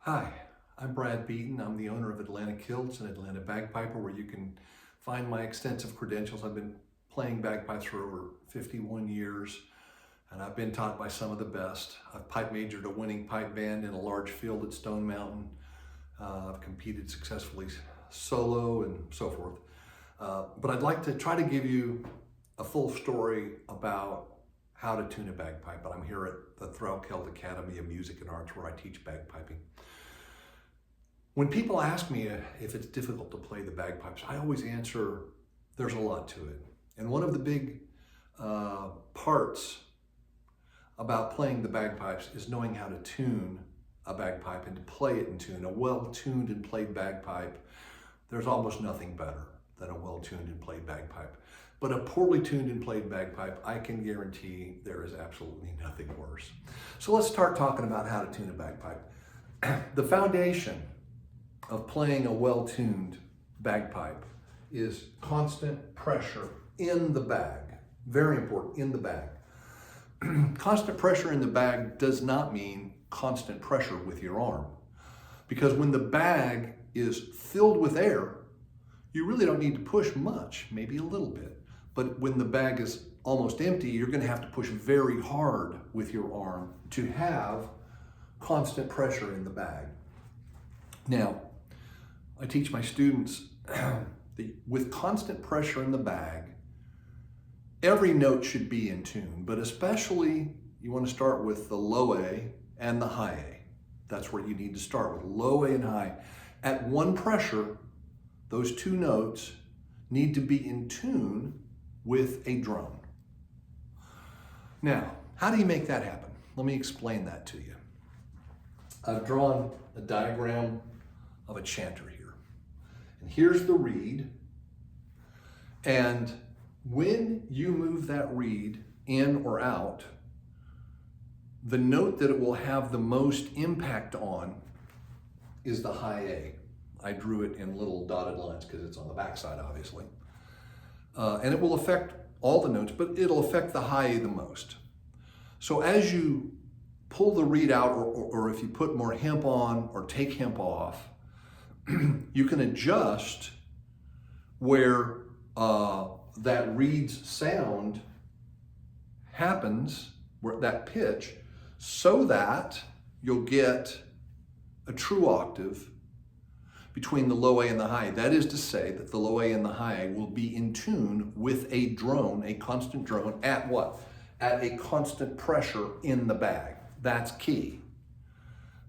Hi, I'm Brad Beaton. I'm the owner of Atlanta Kilts and Atlanta Bagpiper, where you can find my extensive credentials. I've been playing bagpipes for over 51 years, and I've been taught by some of the best. I've pipe majored a winning pipe band in a large field at Stone Mountain. I've competed successfully solo and so forth. But I'd like to try to give you a full story about how to tune a bagpipe. But I'm here at the Thrall Celt Academy of Music and Arts, where I teach bagpiping. When people ask me if it's difficult to play the bagpipes, I always answer there's a lot to it. And one of the big parts about playing the bagpipes is knowing how to tune a bagpipe and to play it in tune. A well-tuned and played bagpipe, there's almost nothing better than a well-tuned and played bagpipe. But a poorly tuned and played bagpipe, I can guarantee there is absolutely nothing worse. So let's start talking about how to tune a bagpipe. The foundation of playing a well-tuned bagpipe is constant pressure in the bag. Very important, in the bag. Constant pressure in the bag does not mean constant pressure with your arm, because when the bag is filled with air, you really don't need to push much, maybe a little bit. But when the bag is almost empty, you're going to have to push very hard with your arm to have constant pressure in the bag. Now, I teach my students with constant pressure in the bag, every note should be in tune, but especially you want to start with the low A and the high A. That's where you need to start, with low A and high. At one pressure, those two notes need to be in tune with a drone. Now, how do you make that happen? Let me explain that to you. I've drawn a diagram of a chanter here. And here's the reed. And when you move that reed in or out, the note that it will have the most impact on is the high A. I drew it in little dotted lines because it's on the back side, obviously. And it will affect all the notes, but it'll affect the high A the most. So as you pull the reed out, or if you put more hemp on or take hemp off, you can adjust where that reed's sound happens, where that pitch, so that you'll get a true octave between the low A and the high A. That is to say that the low A and the high A will be in tune with a drone, a constant drone, at what? At a constant pressure in the bag. That's key.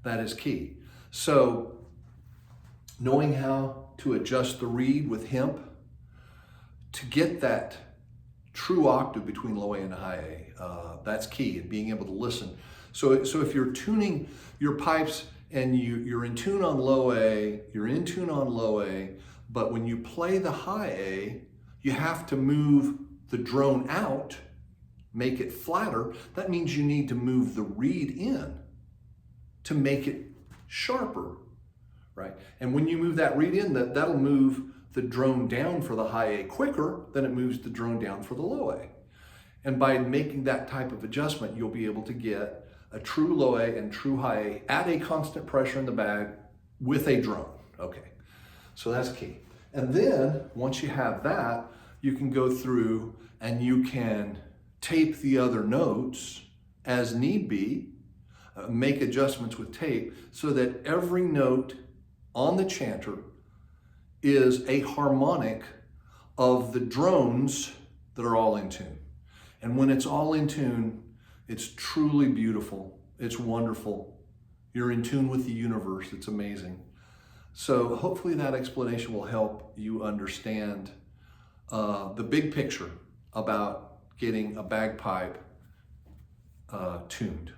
That is key. So, knowing how to adjust the reed with hemp to get that true octave between low A and high A, that's key, and being able to listen. So if you're tuning your pipes and you're in tune on low A, you're in tune on low A, but when you play the high A, you have to move the drone out, make it flatter. That means you need to move the reed in to make it sharper. Right? And when you move that reed in, that'll move the drone down for the high A quicker than it moves the drone down for the low A. And by making that type of adjustment, you'll be able to get a true low A and true high A at a constant pressure in the bag with a drone. Okay, so that's key. And then once you have that, you can go through and you can tape the other notes as need be, make adjustments with tape so that every note on the chanter is a harmonic of the drones that are all in tune. And when it's all in tune, it's truly beautiful. It's wonderful. You're in tune with the universe. It's amazing. So hopefully that explanation will help you understand the big picture about getting a bagpipe tuned.